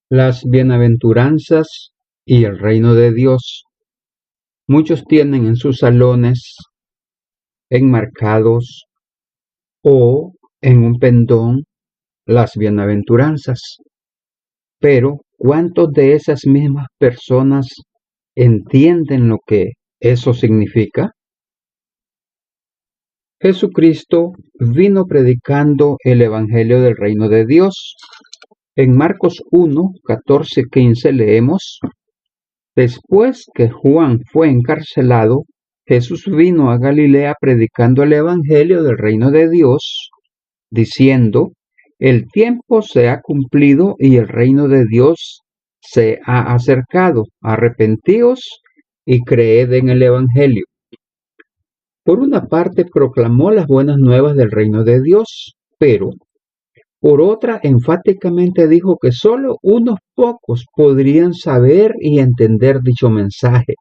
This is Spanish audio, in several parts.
Las bienaventuranzas y el reino de Dios. Muchos tienen en sus salones enmarcados o en un pendón las bienaventuranzas. Pero, ¿cuántos de esas mismas personas entienden lo que eso significa? Jesucristo vino predicando el Evangelio del reino de Dios. En Marcos 1, 14, 15 leemos: Después que Juan fue encarcelado, Jesús vino a Galilea predicando el Evangelio del reino de Dios, diciendo: El tiempo se ha cumplido y el reino de Dios se ha acercado. Arrepentíos y creed en el Evangelio. Por una parte proclamó las buenas nuevas del reino de Dios, pero por otra enfáticamente dijo que solo unos pocos podrían saber y entender dicho mensaje.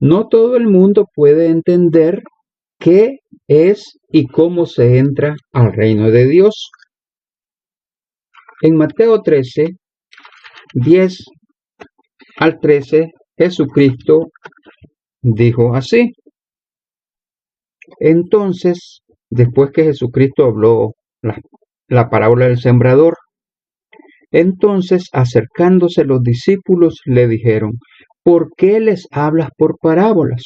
No todo el mundo puede entender qué es y cómo se entra al reino de Dios. En Mateo 13, 10 al 13, Jesucristo dijo así. Entonces, después que Jesucristo habló la parábola del sembrador, entonces acercándose los discípulos le dijeron: ¿Por qué les hablas por parábolas?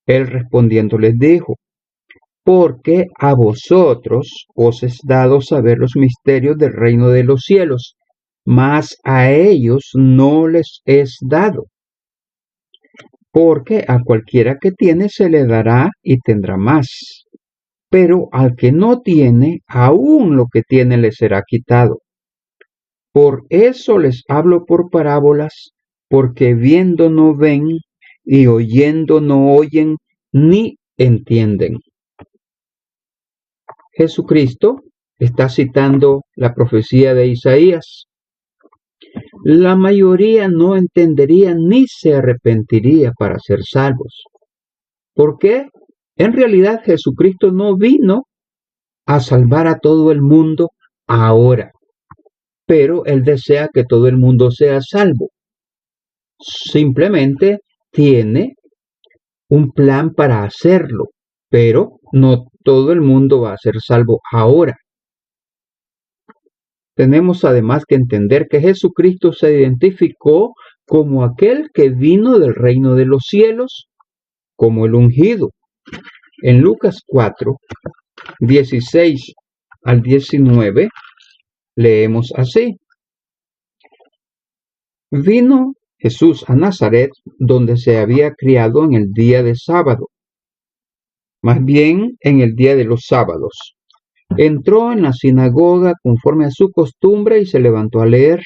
Él respondiendo les dijo: Porque a vosotros os es dado saber los misterios del reino de los cielos, mas a ellos no les es dado. Porque a cualquiera que tiene se le dará y tendrá más, pero al que no tiene, aún lo que tiene le será quitado. Por eso les hablo por parábolas, porque viendo no ven, y oyendo no oyen, ni entienden. Jesucristo está citando la profecía de Isaías. La mayoría no entendería ni se arrepentiría para ser salvos. ¿Por qué? En realidad Jesucristo no vino a salvar a todo el mundo ahora, pero Él desea que todo el mundo sea salvo. Simplemente tiene un plan para hacerlo, pero no todo el mundo va a ser salvo ahora. Tenemos además que entender que Jesucristo se identificó como aquel que vino del reino de los cielos, como el ungido. En Lucas 4, 16 al 19, leemos así. Vino Jesús a Nazaret, donde se había criado en el día de sábado, más bien en el día de los sábados. Entró en la sinagoga conforme a su costumbre y se levantó a leer.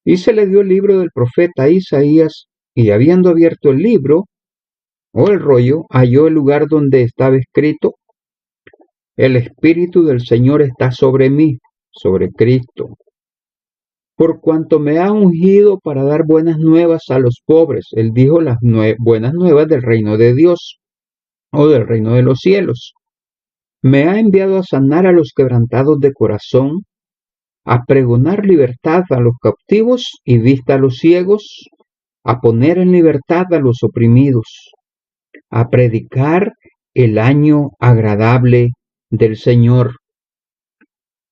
Y se le dio el libro del profeta Isaías, y habiendo abierto el libro, o el rollo, halló el lugar donde estaba escrito: El Espíritu del Señor está sobre mí, sobre Cristo, por cuanto me ha ungido para dar buenas nuevas a los pobres. Él dijo las buenas nuevas del reino de Dios, o del reino de los cielos. Me ha enviado a sanar a los quebrantados de corazón, a pregonar libertad a los cautivos y vista a los ciegos, a poner en libertad a los oprimidos, a predicar el año agradable del Señor.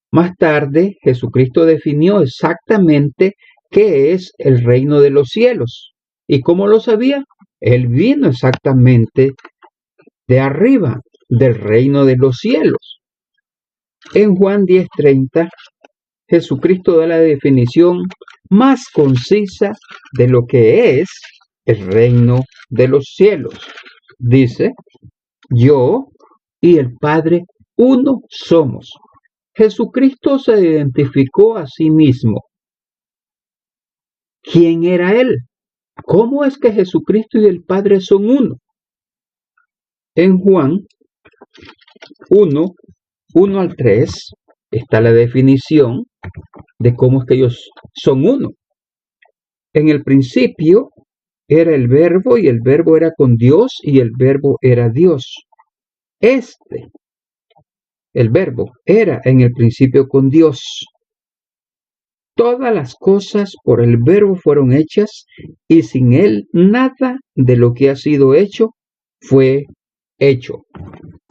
Más tarde, Jesucristo definió exactamente qué es el reino de los cielos. ¿Y cómo lo sabía? Él vino exactamente de arriba, del reino de los cielos. En Juan 10:30, Jesucristo da la definición más concisa de lo que es el reino de los cielos. Dice: Yo y el Padre uno somos. Jesucristo se identificó a sí mismo. ¿Quién era Él? ¿Cómo es que Jesucristo y el Padre son uno? En Juan 1, 1 al 3 está la definición de cómo es que ellos son uno. En el principio era el Verbo, y el Verbo era con Dios, y el Verbo era Dios. El Verbo, era en el principio con Dios. Todas las cosas por el Verbo fueron hechas, y sin él nada de lo que ha sido hecho fue hecho.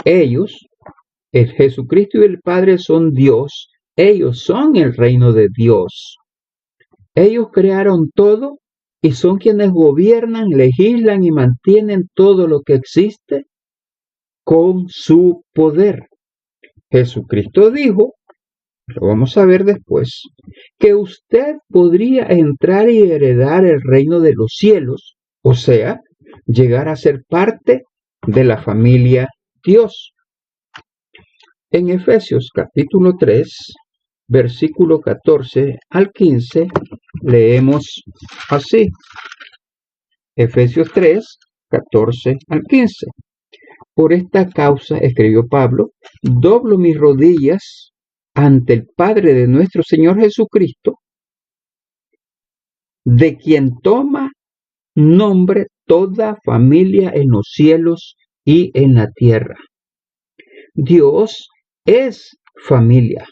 Ellos, el Jesucristo y el Padre, son Dios. Ellos son el reino de Dios. Ellos crearon todo y son quienes gobiernan, legislan y mantienen todo lo que existe con su poder. Jesucristo dijo, lo vamos a ver después, que usted podría entrar y heredar el reino de los cielos, o sea, llegar a ser parte de la familia Dios. En Efesios capítulo 3, versículo 14 al 15, leemos así. Efesios 3, 14 al 15. Por esta causa, escribió Pablo, doblo mis rodillas ante el Padre de nuestro Señor Jesucristo, de quien toma nombre toda familia en los cielos y en la tierra. Dios es familia.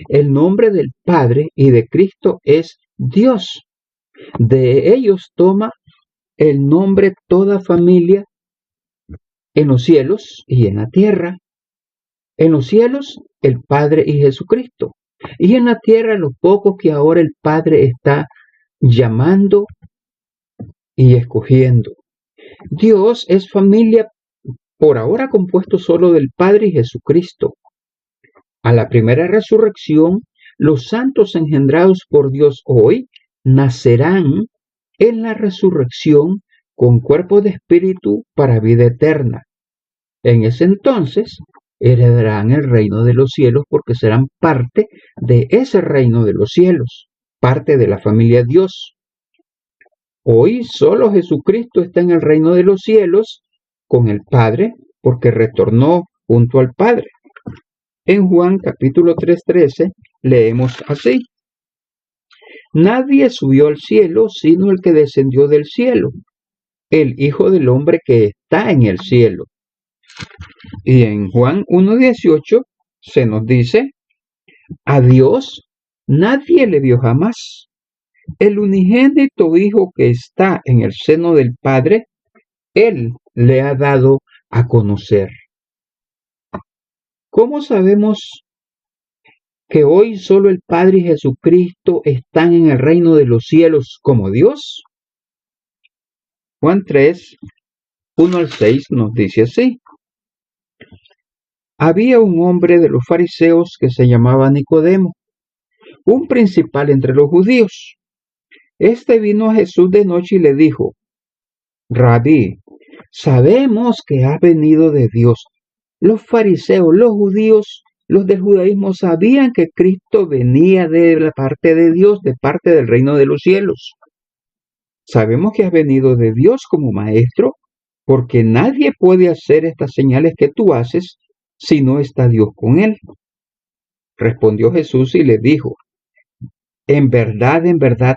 El nombre del Padre y de Cristo es Dios. De ellos toma el nombre toda familia en los cielos y en la tierra. En los cielos, el Padre y Jesucristo. Y en la tierra, los pocos que ahora el Padre está llamando y escogiendo. Dios es familia por ahora compuesto solo del Padre y Jesucristo. A la primera resurrección, los santos engendrados por Dios hoy nacerán en la resurrección con cuerpo de espíritu para vida eterna. En ese entonces heredarán el reino de los cielos porque serán parte de ese reino de los cielos, parte de la familia Dios. Hoy solo Jesucristo está en el reino de los cielos con el Padre porque retornó junto al Padre. En Juan capítulo 3:13 leemos así: Nadie subió al cielo sino el que descendió del cielo, el Hijo del Hombre que está en el cielo. Y en Juan 1:18 se nos dice: a Dios nadie le vio jamás. El unigénito Hijo que está en el seno del Padre, Él le ha dado a conocer. ¿Cómo sabemos que hoy solo el Padre y Jesucristo están en el reino de los cielos como Dios? Juan 3, 1 al 6 nos dice así: había un hombre de los fariseos que se llamaba Nicodemo, un principal entre los judíos. Este vino a Jesús de noche y le dijo: Rabí, sabemos que has venido de Dios. Los fariseos, los judíos, los del judaísmo sabían que Cristo venía de la parte de Dios, de parte del reino de los cielos. Sabemos que has venido de Dios como maestro, porque nadie puede hacer estas señales que tú haces si no está Dios con él. Respondió Jesús y le dijo: en verdad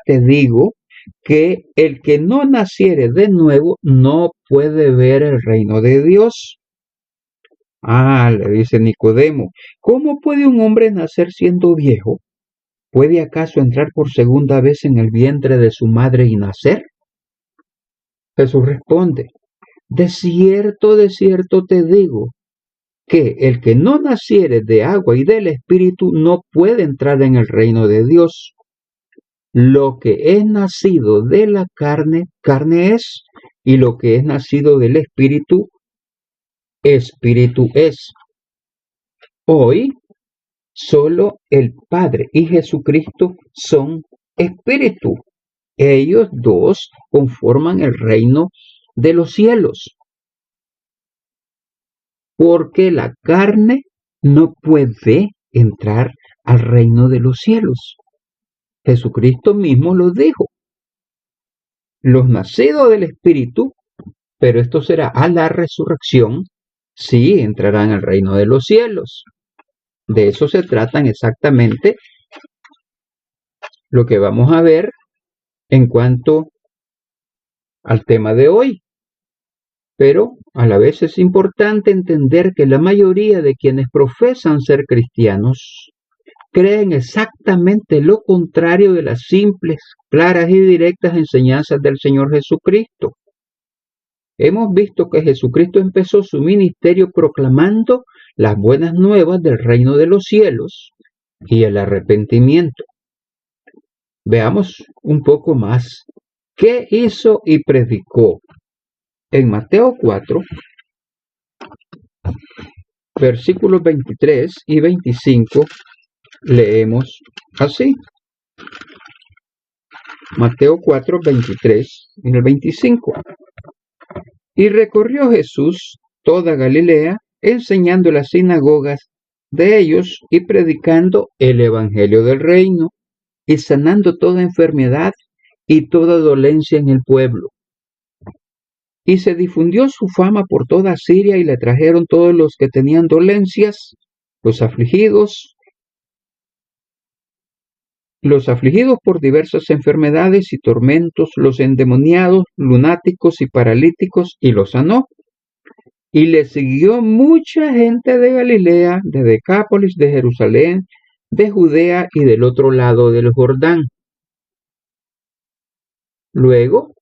te digo que el que no naciere de nuevo no puede ver el reino de Dios. Le dice Nicodemo, ¿cómo puede un hombre nacer siendo viejo? ¿Puede acaso entrar por segunda vez en el vientre de su madre y nacer? Jesús responde: de cierto te digo, que el que no naciere de agua y del Espíritu no puede entrar en el reino de Dios. Lo que es nacido de la carne, carne es, y lo que es nacido del Espíritu, Espíritu es. Hoy, solo el Padre y Jesucristo son Espíritu. Ellos dos conforman el reino de los cielos. Porque la carne no puede entrar al reino de los cielos. Jesucristo mismo lo dijo. Los nacidos del Espíritu, pero esto será a la resurrección, sí entrarán al reino de los cielos. De eso se tratan exactamente lo que vamos a ver en cuanto al tema de hoy. Pero a la vez es importante entender que la mayoría de quienes profesan ser cristianos creen exactamente lo contrario de las simples, claras y directas enseñanzas del Señor Jesucristo. Hemos visto que Jesucristo empezó su ministerio proclamando las buenas nuevas del reino de los cielos y el arrepentimiento. Veamos un poco más qué hizo y predicó. En Mateo 4, versículos 23 y 25, leemos así. Mateo 4, 23 y el 25. Y recorrió Jesús toda Galilea, enseñando en las sinagogas de ellos y predicando el evangelio del reino, y sanando toda enfermedad y toda dolencia en el pueblo. Y se difundió su fama por toda Siria, y le trajeron todos los que tenían dolencias, los afligidos por diversas enfermedades y tormentos, los endemoniados, lunáticos y paralíticos, y los sanó. Y le siguió mucha gente de Galilea, de Decápolis, de Jerusalén, de Judea y del otro lado del Jordán. Luego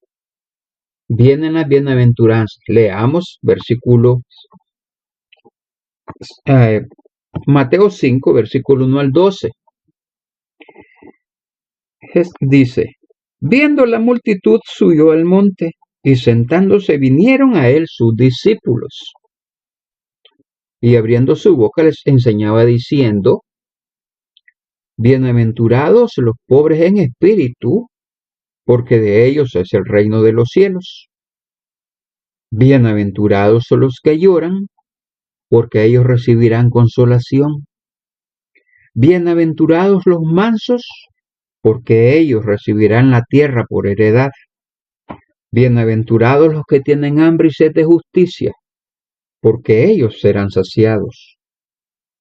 vienen las bienaventuranzas. Leamos versículo Mateo 5, versículo 1 al 12. Dice: viendo la multitud, subió al monte, y sentándose vinieron a él sus discípulos. Y abriendo su boca les enseñaba diciendo: bienaventurados los pobres en espíritu, porque de ellos es el reino de los cielos. Bienaventurados son los que lloran, porque ellos recibirán consolación. Bienaventurados los mansos, porque ellos recibirán la tierra por heredad. Bienaventurados los que tienen hambre y sed de justicia, porque ellos serán saciados.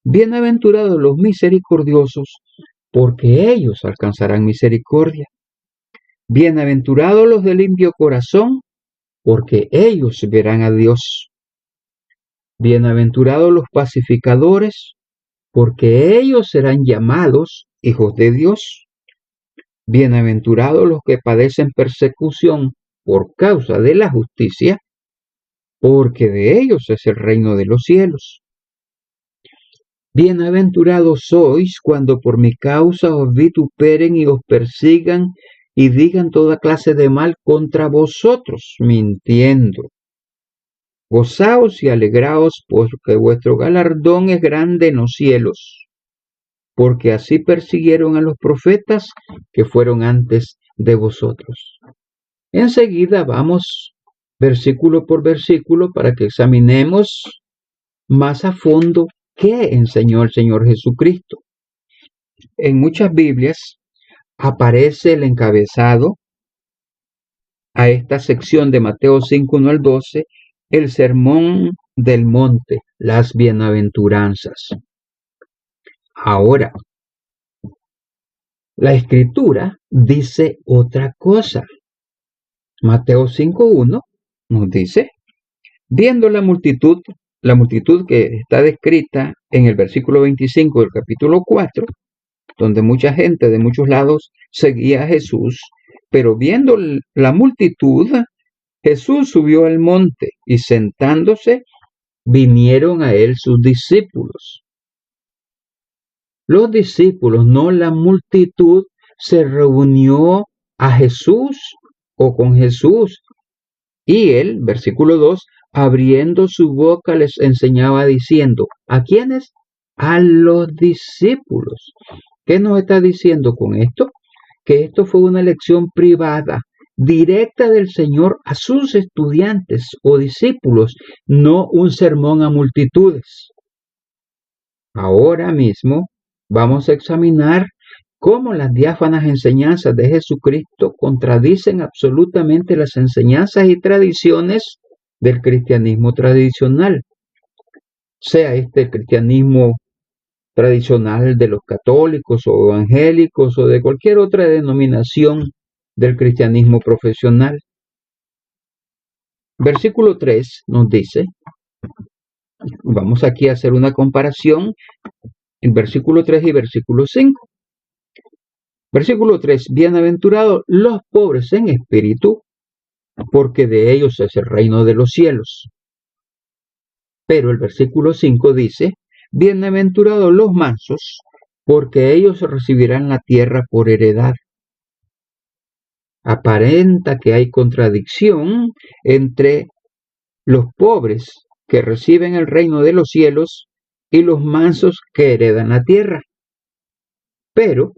Bienaventurados los misericordiosos, porque ellos alcanzarán misericordia. Bienaventurados los de limpio corazón, porque ellos verán a Dios. Bienaventurados los pacificadores, porque ellos serán llamados hijos de Dios. Bienaventurados los que padecen persecución por causa de la justicia, porque de ellos es el reino de los cielos. Bienaventurados sois cuando por mi causa os vituperen y os persigan y digan toda clase de mal contra vosotros, mintiendo. Gozaos y alegraos, porque vuestro galardón es grande en los cielos, porque así persiguieron a los profetas que fueron antes de vosotros. Enseguida vamos versículo por versículo para que examinemos más a fondo qué enseñó el Señor Jesucristo. En muchas Biblias aparece el encabezado a esta sección de Mateo 5, 1 al 12, el sermón del monte, las bienaventuranzas. Ahora, la Escritura dice otra cosa. Mateo 5:1 nos dice: viendo la multitud que está descrita en el versículo 25 del capítulo 4, donde mucha gente de muchos lados seguía a Jesús, pero viendo la multitud, Jesús subió al monte, y sentándose vinieron a él sus discípulos. Los discípulos, no la multitud, se reunió a Jesús o con Jesús. Y él, versículo 2, abriendo su boca les enseñaba diciendo: ¿a quiénes? A los discípulos. ¿Qué nos está diciendo con esto? Que esto fue una lección privada, directa del Señor a sus estudiantes o discípulos, no un sermón a multitudes. Ahora mismo vamos a examinar cómo las diáfanas enseñanzas de Jesucristo contradicen absolutamente las enseñanzas y tradiciones del cristianismo tradicional, sea este el cristianismo tradicional de los católicos o evangélicos o de cualquier otra denominación del cristianismo profesional. Versículo 3 nos dice, vamos aquí a hacer una comparación el versículo 3 y versículo 5. Versículo 3, bienaventurados los pobres en espíritu, porque de ellos es el reino de los cielos. Pero el versículo 5 dice, bienaventurados los mansos, porque ellos recibirán la tierra por heredad. Aparenta que hay contradicción entre los pobres que reciben el reino de los cielos y los mansos que heredan la tierra. Pero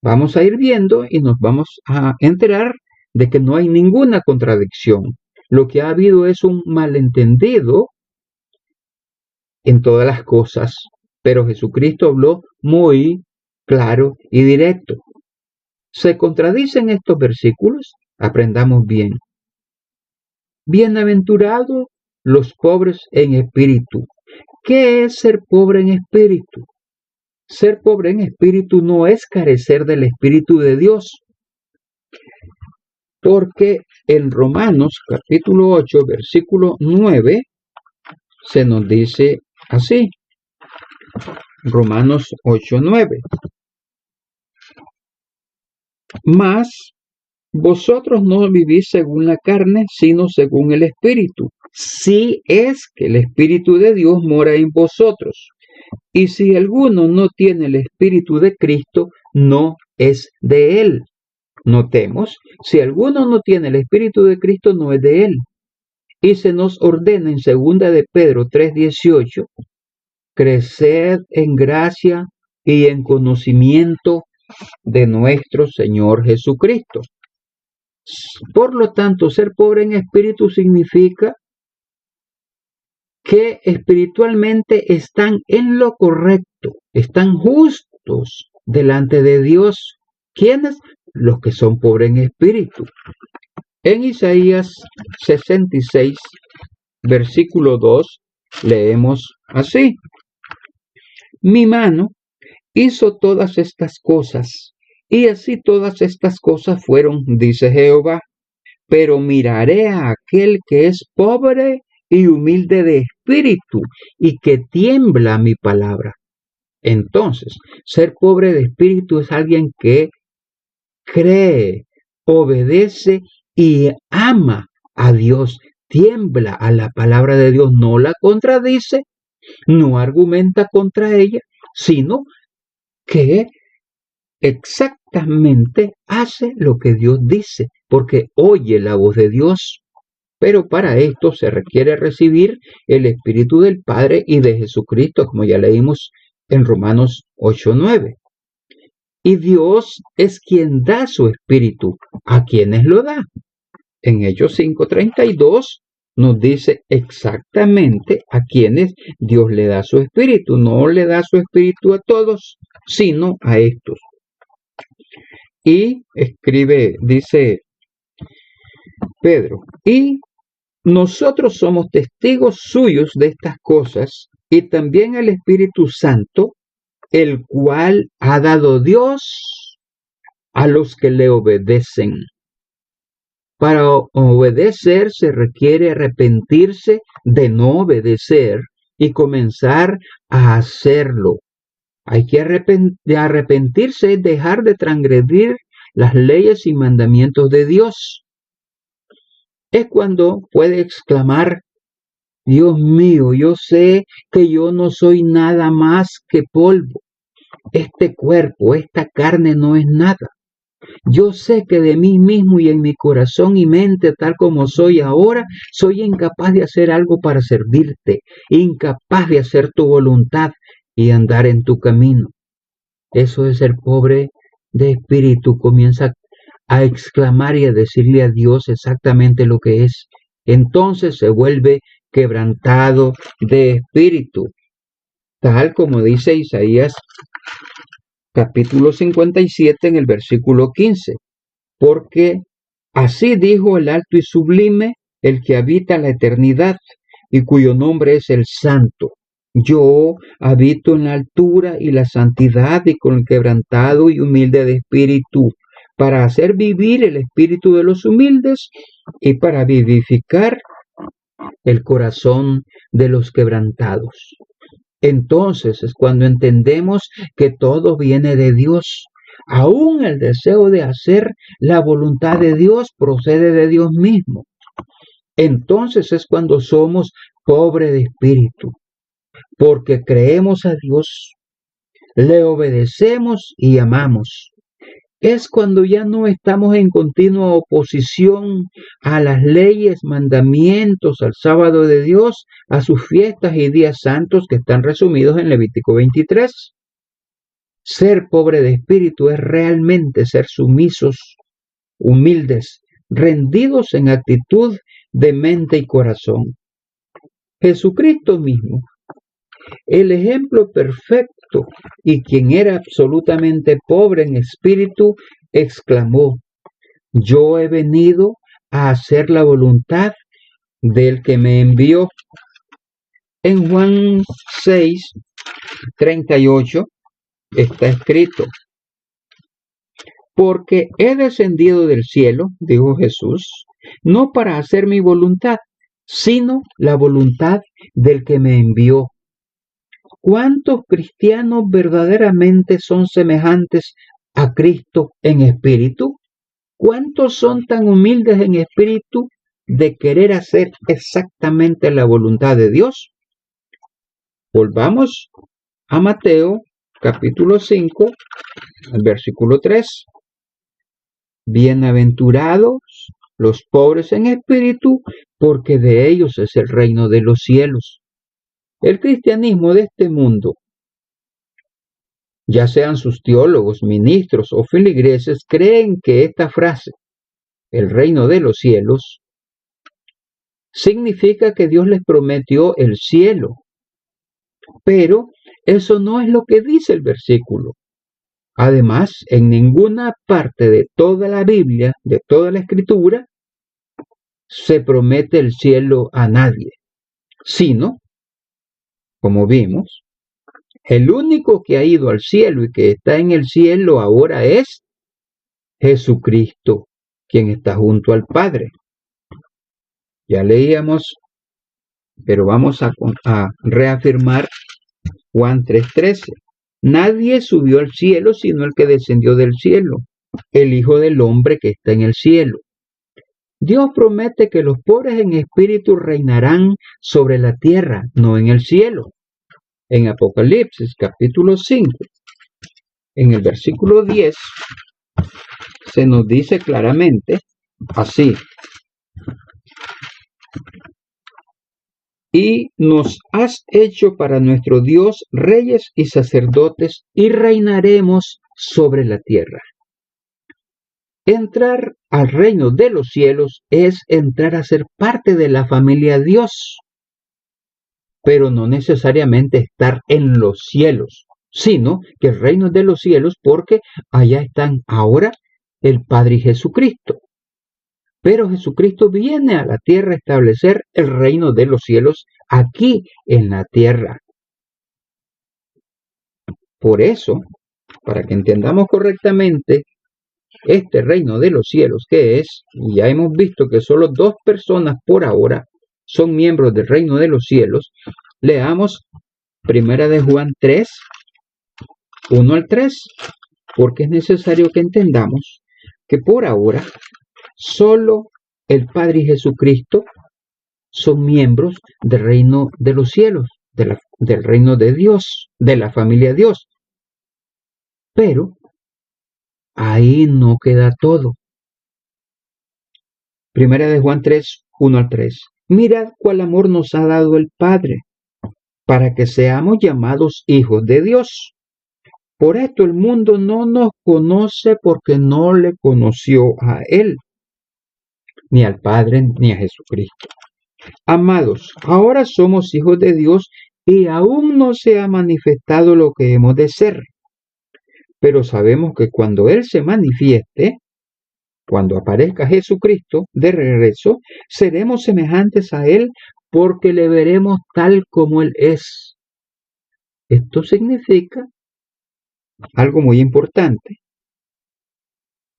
vamos a ir viendo y nos vamos a enterar de que no hay ninguna contradicción. Lo que ha habido es un malentendido en todas las cosas, pero Jesucristo habló muy claro y directo. ¿Se contradicen estos versículos? Aprendamos bien. Bienaventurados los pobres en espíritu. ¿Qué es ser pobre en espíritu? Ser pobre en espíritu no es carecer del Espíritu de Dios. Porque en Romanos capítulo 8, versículo 9, se nos dice así. Romanos 8, 9. Mas vosotros no vivís según la carne, sino según el Espíritu. Si es que el Espíritu de Dios mora en vosotros. Y si alguno no tiene el Espíritu de Cristo, no es de él. Notemos, si alguno no tiene el Espíritu de Cristo, no es de él. Y se nos ordena en 2 de Pedro 3:18, creced en gracia y en conocimiento de nuestro Señor Jesucristo. Por lo tanto, ser pobre en espíritu significa que espiritualmente están en lo correcto, están justos delante de Dios. ¿Quiénes? Los que son pobres en espíritu. En Isaías 66, versículo 2, leemos así. Mi mano hizo todas estas cosas, y así todas estas cosas fueron, dice Jehová. Pero miraré a aquel que es pobre y humilde de espíritu, y que tiembla mi palabra. Entonces, ser pobre de espíritu es alguien que cree, obedece y ama a Dios, tiembla a la palabra de Dios, no la contradice, no argumenta contra ella, sino que exactamente hace lo que Dios dice, porque oye la voz de Dios. Pero para esto se requiere recibir el Espíritu del Padre y de Jesucristo, como ya leímos en Romanos 8:9. Y Dios es quien da su Espíritu. ¿A quiénes lo da? En Hechos 5:32 nos dice exactamente a quienes Dios le da su Espíritu. No le da su Espíritu a todos, sino a estos. Y escribe, dice Pedro, y nosotros somos testigos suyos de estas cosas, y también el Espíritu Santo, el cual ha dado Dios a los que le obedecen. Para obedecer se requiere arrepentirse de no obedecer y comenzar a hacerlo. Hay que arrepentirse, dejar de transgredir las leyes y mandamientos de Dios. Es cuando puede exclamar, Dios mío, yo sé que yo no soy nada más que polvo. Este cuerpo, esta carne no es nada. Yo sé que de mí mismo y en mi corazón y mente, tal como soy ahora, soy incapaz de hacer algo para servirte, incapaz de hacer tu voluntad y andar en tu camino. Eso es ser pobre de espíritu. Comienza a exclamar y a decirle a Dios exactamente lo que es. Entonces se vuelve quebrantado de espíritu, tal como dice Isaías capítulo 57 en el versículo 15. Porque así dijo el alto y sublime, el que habita la eternidad y cuyo nombre es el Santo. Yo habito en la altura y la santidad y con el quebrantado y humilde de espíritu, para hacer vivir el espíritu de los humildes y para vivificar el corazón de los quebrantados. Entonces es cuando entendemos que todo viene de Dios. Aún el deseo de hacer la voluntad de Dios procede de Dios mismo. Entonces es cuando somos pobres de espíritu, porque creemos a Dios, le obedecemos y amamos. Es cuando ya no estamos en continua oposición a las leyes, mandamientos, al sábado de Dios, a sus fiestas y días santos que están resumidos en Levítico 23. Ser pobre de espíritu es realmente ser sumisos, humildes, rendidos en actitud de mente y corazón. Jesucristo mismo, el ejemplo perfecto y quien era absolutamente pobre en espíritu, exclamó: yo he venido a hacer la voluntad del que me envió. En Juan 6:38 está escrito: porque he descendido del cielo, dijo Jesús, no para hacer mi voluntad, sino la voluntad del que me envió. ¿Cuántos cristianos verdaderamente son semejantes a Cristo en espíritu? ¿Cuántos son tan humildes en espíritu de querer hacer exactamente la voluntad de Dios? Volvamos a Mateo capítulo 5, versículo 3. Bienaventurados los pobres en espíritu, porque de ellos es el reino de los cielos. El cristianismo de este mundo, ya sean sus teólogos, ministros o feligreses, creen que esta frase, el reino de los cielos, significa que Dios les prometió el cielo. Pero eso no es lo que dice el versículo. Además, en ninguna parte de toda la Biblia, de toda la Escritura, se promete el cielo a nadie, sino, como vimos, el único que ha ido al cielo y que está en el cielo ahora es Jesucristo, quien está junto al Padre. Ya leíamos, pero vamos a reafirmar Juan 3:13. Nadie subió al cielo sino el que descendió del cielo, el Hijo del Hombre que está en el cielo. Dios promete que los pobres en espíritu reinarán sobre la tierra, no en el cielo. En Apocalipsis capítulo 5, en el versículo 10, se nos dice claramente así: y nos has hecho para nuestro Dios reyes y sacerdotes, y reinaremos sobre la tierra. Entrar al reino de los cielos es entrar a ser parte de la familia de Dios, pero no necesariamente estar en los cielos, sino que el reino de los cielos, porque allá están ahora el Padre y Jesucristo. Pero Jesucristo viene a la tierra a establecer el reino de los cielos aquí en la tierra. Por eso, para que entendamos correctamente este reino de los cielos que es, y ya hemos visto que solo 2 personas por ahora son miembros del reino de los cielos, leamos 1 de Juan 3, 1 al 3, porque es necesario que entendamos que por ahora solo el Padre y Jesucristo son miembros del reino de los cielos, del reino de Dios, de la familia de Dios. Pero ahí no queda todo. 1 de Juan 3, 1 al 3. Mirad cuál amor nos ha dado el Padre, para que seamos llamados hijos de Dios. Por esto el mundo no nos conoce, porque no le conoció a Él, ni al Padre, ni a Jesucristo. Amados, ahora somos hijos de Dios y aún no se ha manifestado lo que hemos de ser. Pero sabemos que cuando Él se manifieste, cuando aparezca Jesucristo de regreso, seremos semejantes a Él, porque le veremos tal como Él es. Esto significa algo muy importante,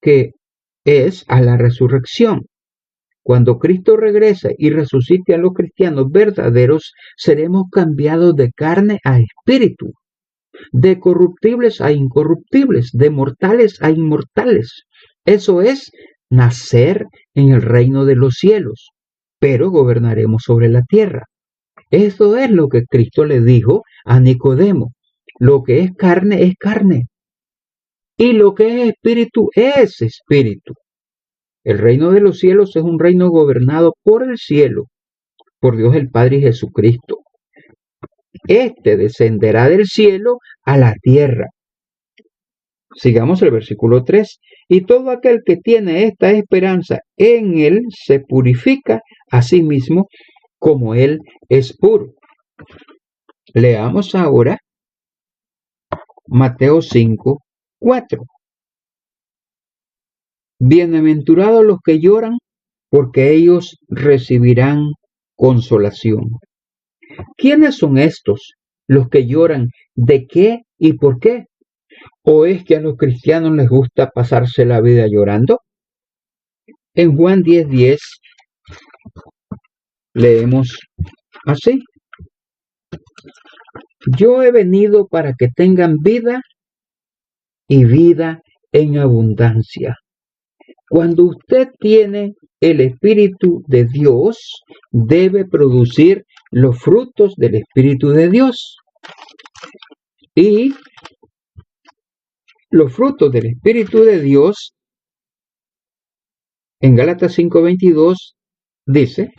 que es a la resurrección. cuando Cristo regrese y resucite a los cristianos verdaderos, seremos cambiados de carne a espíritu, de corruptibles a incorruptibles, de mortales a inmortales. Eso es nacer en el reino de los cielos, pero gobernaremos sobre la tierra. Esto es lo que Cristo le dijo a Nicodemo. Lo que es carne, y lo que es espíritu es espíritu. El reino de los cielos es un reino gobernado por el cielo, por Dios el Padre y Jesucristo. Este descenderá del cielo a la tierra. Sigamos el versículo 3. Y todo aquel que tiene esta esperanza en él se purifica a sí mismo como él es puro. Leamos ahora Mateo 5:4. Bienaventurados los que lloran, porque ellos recibirán consolación. ¿Quiénes son estos, los que lloran? ¿De qué y por qué? ¿O es que a los cristianos les gusta pasarse la vida llorando? En Juan 10:10 leemos así: Yo he venido para que tengan vida y vida en abundancia. Cuando usted tiene el Espíritu de Dios, debe producir los frutos del Espíritu de Dios. Y los frutos del Espíritu de Dios, en Gálatas 5:22, dice: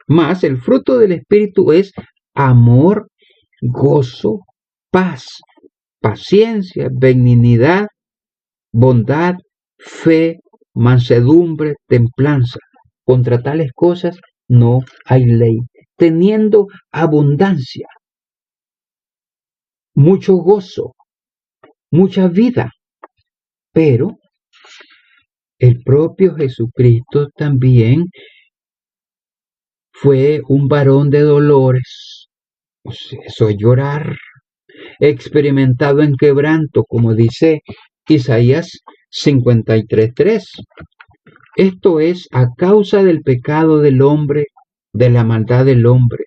Mas el fruto del Espíritu es amor, gozo, paz, paciencia, benignidad, bondad, fe, mansedumbre, templanza. Contra tales cosas no hay ley. Teniendo abundancia, mucho gozo, mucha vida. Pero el propio Jesucristo también fue un varón de dolores. Eso es llorar. Experimentado en quebranto, como dice Isaías 53:3. Esto es a causa del pecado del hombre, de la maldad del hombre.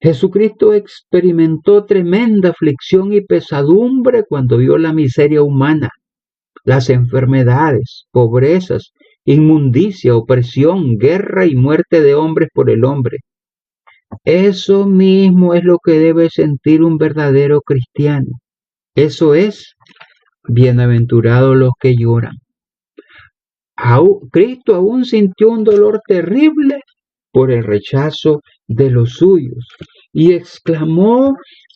Jesucristo experimentó tremenda aflicción y pesadumbre cuando vio la miseria humana, las enfermedades, pobrezas, inmundicia, opresión, guerra y muerte de hombres por el hombre. Eso mismo es lo que debe sentir un verdadero cristiano. Eso es, bienaventurados los que lloran. Cristo aún sintió un dolor terrible por el rechazo de los suyos y exclamó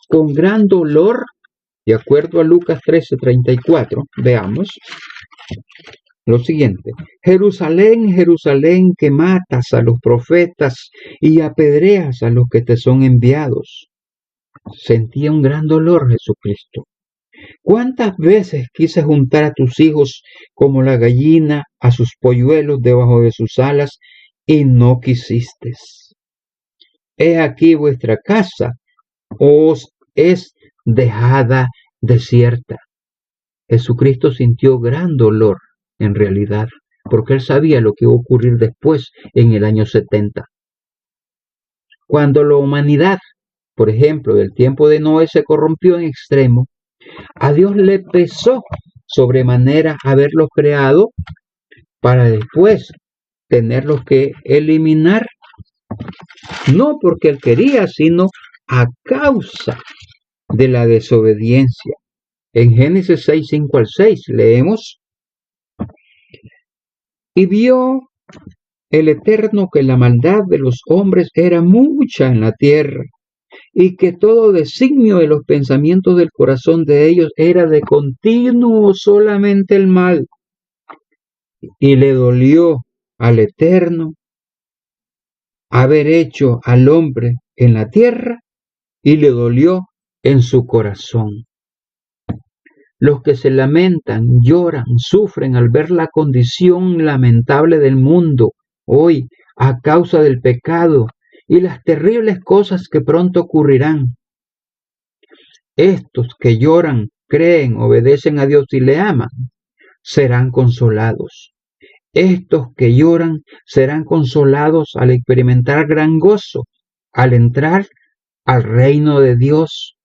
con gran dolor, de acuerdo a Lucas 13:34, veamos lo siguiente: Jerusalén, Jerusalén, que matas a los profetas y apedreas a los que te son enviados. Sentía un gran dolor Jesucristo. ¿Cuántas veces quise juntar a tus hijos como la gallina a sus polluelos debajo de sus alas, y no quisiste? He aquí vuestra casa os es dejada desierta. Jesucristo sintió gran dolor, en realidad, porque él sabía lo que iba a ocurrir después, en el año 70. Cuando la humanidad, por ejemplo, del tiempo de Noé, se corrompió en extremo, a Dios le pesó sobremanera haberlos creado para después tenerlos que eliminar, no porque él quería, sino a causa de la desobediencia. En Génesis 6:5-6 leemos: Y vio el Eterno que la maldad de los hombres era mucha en la tierra, y que todo designio de los pensamientos del corazón de ellos era de continuo solamente el mal. Y le dolió al Eterno haber hecho al hombre en la tierra, y le dolió en su corazón. Los que se lamentan, lloran, sufren al ver la condición lamentable del mundo hoy a causa del pecado y las terribles cosas que pronto ocurrirán. Estos que lloran, creen, obedecen a Dios y le aman, serán consolados. Estos que lloran serán consolados al experimentar gran gozo, al entrar al reino de Dios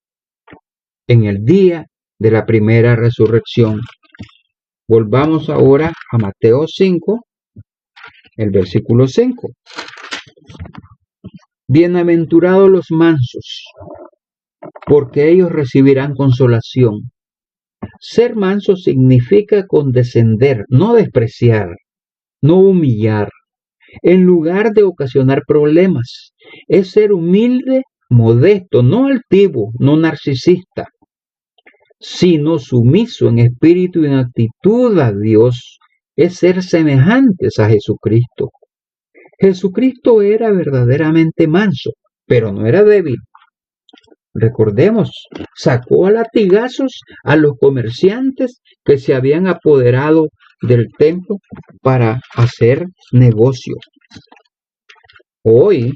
en el día de la primera resurrección. Volvamos ahora a Mateo 5, el versículo 5. Bienaventurados los mansos, porque ellos recibirán consolación. Ser manso significa condescender, no despreciar, no humillar, en lugar de ocasionar problemas. Es ser humilde, modesto, no altivo, no narcisista, sino sumiso en espíritu y en actitud a Dios. Es ser semejantes a Jesucristo. Jesucristo era verdaderamente manso, pero no era débil. Recordemos, sacó a latigazos a los comerciantes que se habían apoderado del templo para hacer negocio. Hoy,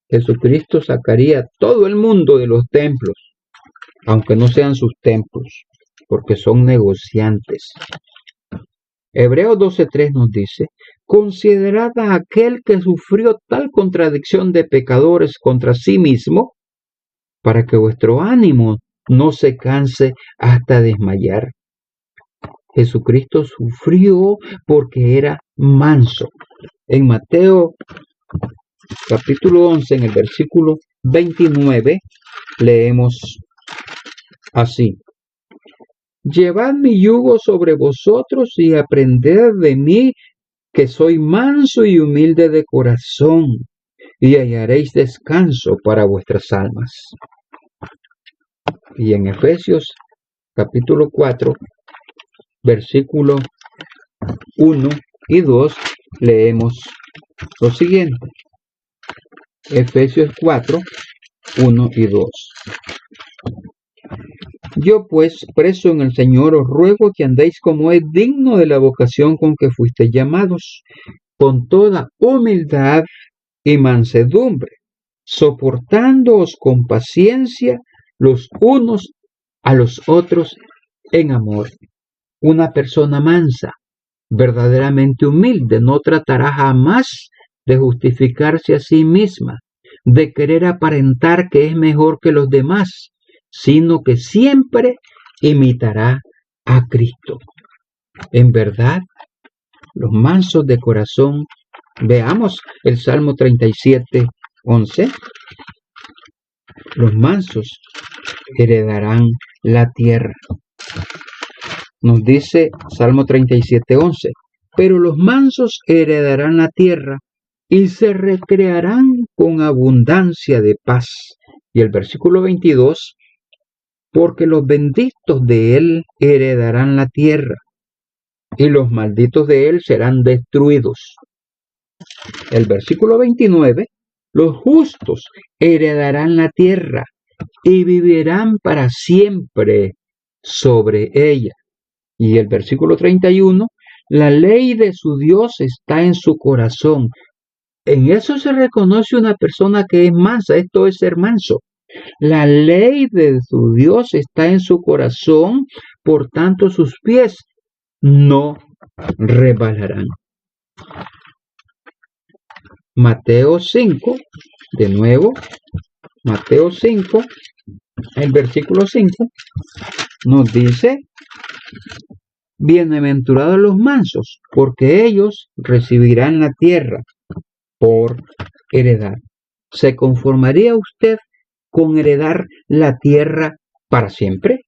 Jesucristo sacaría a todo el mundo de los templos, aunque no sean sus templos, porque son negociantes. Hebreos 12:3 nos dice: considerad a aquel que sufrió tal contradicción de pecadores contra sí mismo, para que vuestro ánimo no se canse hasta desmayar. Jesucristo sufrió porque era manso. En Mateo capítulo 11, en el versículo 29, leemos así: llevad mi yugo sobre vosotros y aprended de mí, que soy manso y humilde de corazón, y hallaréis descanso para vuestras almas. Y en Efesios capítulo 4, versículo 1 y 2, leemos lo siguiente. Efesios 4, 1 y 2. Yo pues, preso en el Señor, os ruego que andéis como es digno de la vocación con que fuisteis llamados, con toda humildad y mansedumbre, soportándoos con paciencia los unos a los otros en amor. Una persona mansa, verdaderamente humilde, no tratará jamás de justificarse a sí misma, de querer aparentar que es mejor que los demás, sino que siempre imitará a Cristo. En verdad, los mansos de corazón, veamos el Salmo 37, 11. Los mansos heredarán la tierra. Nos dice Salmo 37, 11. Pero los mansos heredarán la tierra y se recrearán con abundancia de paz. Y el versículo 22. Porque los benditos de él heredarán la tierra, y los malditos de él serán destruidos. El versículo 29, los justos heredarán la tierra, y vivirán para siempre sobre ella. Y el versículo 31, la ley de su Dios está en su corazón. En eso se reconoce una persona que es mansa, esto es ser manso. La ley de su Dios está en su corazón, por tanto sus pies no resbalarán. Mateo 5, de nuevo, Mateo 5, el versículo 5, nos dice: bienaventurados los mansos, porque ellos recibirán la tierra por heredad. ¿Se conformaría usted con heredar la tierra para siempre?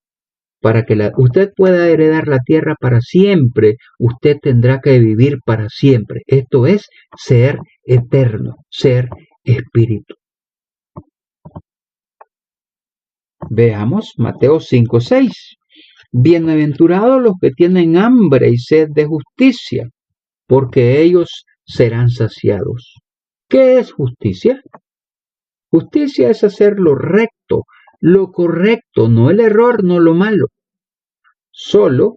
Para que usted pueda heredar la tierra para siempre, usted tendrá que vivir para siempre. Esto es ser eterno, ser espíritu. Veamos Mateo 5, 6. Bienaventurados los que tienen hambre y sed de justicia, porque ellos serán saciados. ¿Qué es justicia? Justicia es hacer lo recto, lo correcto, no el error, no lo malo. Solo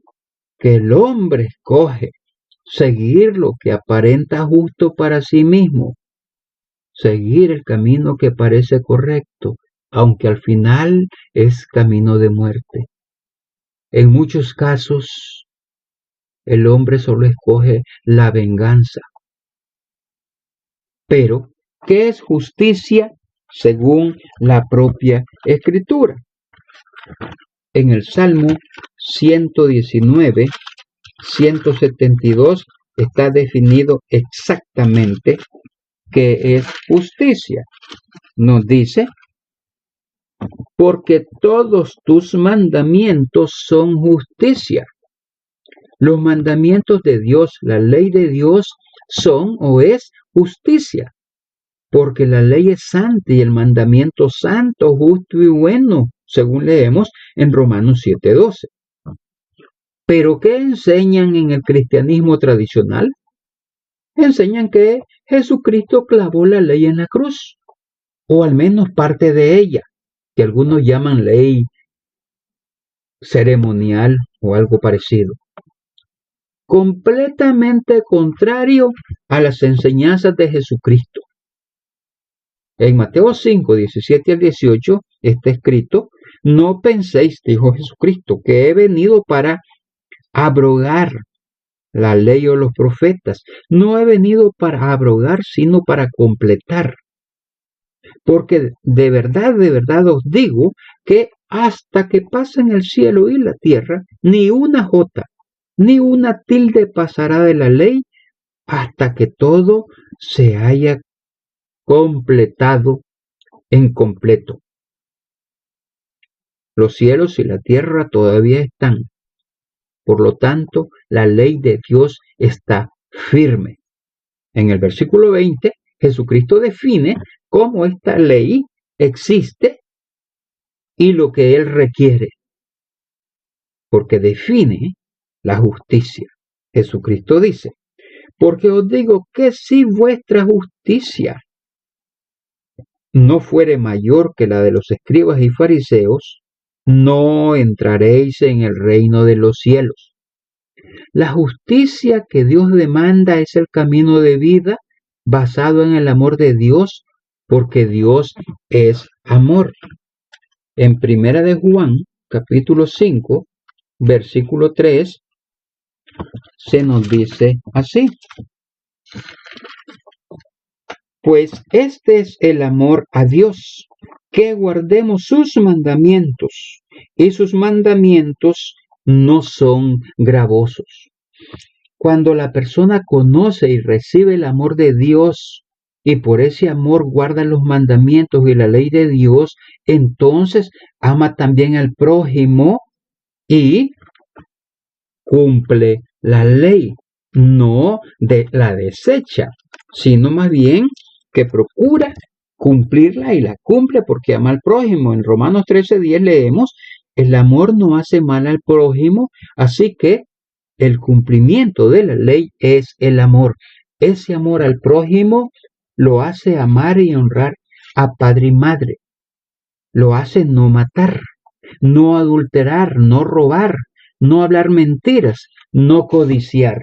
que el hombre escoge seguir lo que aparenta justo para sí mismo, seguir el camino que parece correcto, aunque al final es camino de muerte. En muchos casos, el hombre solo escoge la venganza. Pero, ¿qué es justicia según la propia Escritura? En el Salmo 119, 172 está definido exactamente qué es justicia. Nos dice: porque todos tus mandamientos son justicia. Los mandamientos de Dios, la ley de Dios, son o es justicia. Porque la ley es santa y el mandamiento santo, justo y bueno, según leemos en Romanos 7:12. ¿Pero qué enseñan en el cristianismo tradicional? Enseñan que Jesucristo clavó la ley en la cruz, o al menos parte de ella, que algunos llaman ley ceremonial o algo parecido. Completamente contrario a las enseñanzas de Jesucristo. En Mateo 5, 17 al 18 está escrito: no penséis, dijo Jesucristo, que he venido para abrogar la ley o los profetas. No he venido para abrogar, sino para completar. Porque de verdad os digo que hasta que pasen el cielo y la tierra, ni una jota, ni una tilde pasará de la ley hasta que todo se haya completado en completo. Los cielos y la tierra todavía están. Por lo tanto, la ley de Dios está firme. En el versículo 20, Jesucristo define cómo esta ley existe y lo que Él requiere. Porque define la justicia. Jesucristo dice: porque os digo que si vuestra justicia no fuere mayor que la de los escribas y fariseos, no entraréis en el reino de los cielos. La justicia que Dios demanda es el camino de vida basado en el amor de Dios, porque Dios es amor. En Primera de Juan, capítulo 5, versículo 3, se nos dice así: pues este es el amor a Dios, que guardemos sus mandamientos, y sus mandamientos no son gravosos. Cuando la persona conoce y recibe el amor de Dios, y por ese amor guarda los mandamientos y la ley de Dios, entonces ama también al prójimo y cumple la ley. No la desecha, sino más bien que procura cumplirla y la cumple porque ama al prójimo. En Romanos 13:10 leemos: el amor no hace mal al prójimo, así que el cumplimiento de la ley es el amor. Ese amor al prójimo lo hace amar y honrar a padre y madre. Lo hace no matar, no adulterar, no robar, no hablar mentiras, no codiciar.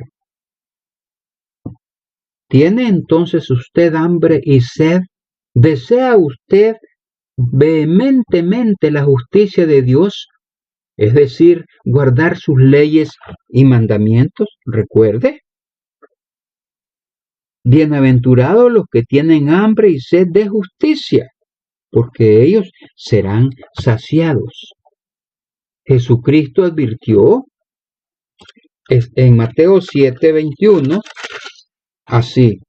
¿Tiene entonces usted hambre y sed? ¿Desea usted vehementemente la justicia de Dios? Es decir, guardar sus leyes y mandamientos. Recuerde: bienaventurados los que tienen hambre y sed de justicia, porque ellos serán saciados. Jesucristo advirtió en Mateo 7:21 así: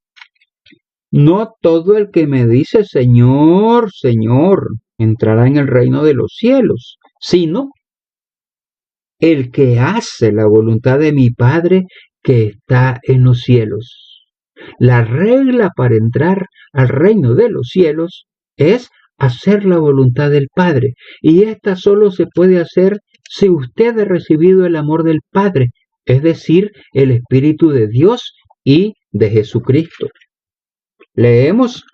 no todo el que me dice Señor, Señor, entrará en el reino de los cielos, sino el que hace la voluntad de mi Padre que está en los cielos. La regla para entrar al reino de los cielos es hacer la voluntad del Padre, y esta solo se puede hacer si usted ha recibido el amor del Padre, es decir, el Espíritu de Dios y de Jesucristo. Leemos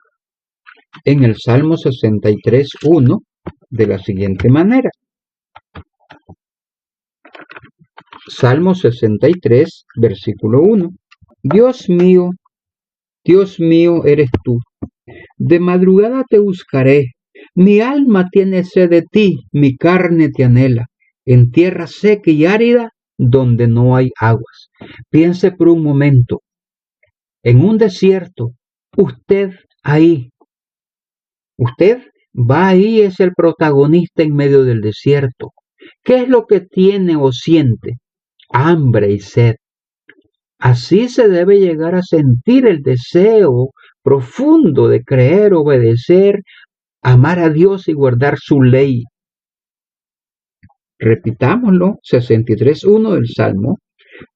en el Salmo 63:1 de la siguiente manera. Salmo 63, versículo 1. Dios mío, eres tú. De madrugada te buscaré. Mi alma tiene sed de ti, mi carne te anhela, en tierra seca y árida, donde no hay aguas. Piense por un momento, en un desierto, usted va ahí, es el protagonista en medio del desierto. ¿Qué es lo que tiene o siente? Hambre y sed. Así se debe llegar a sentir el deseo profundo de creer, obedecer, amar a Dios y guardar su ley. Repitámoslo, 63:1 del Salmo.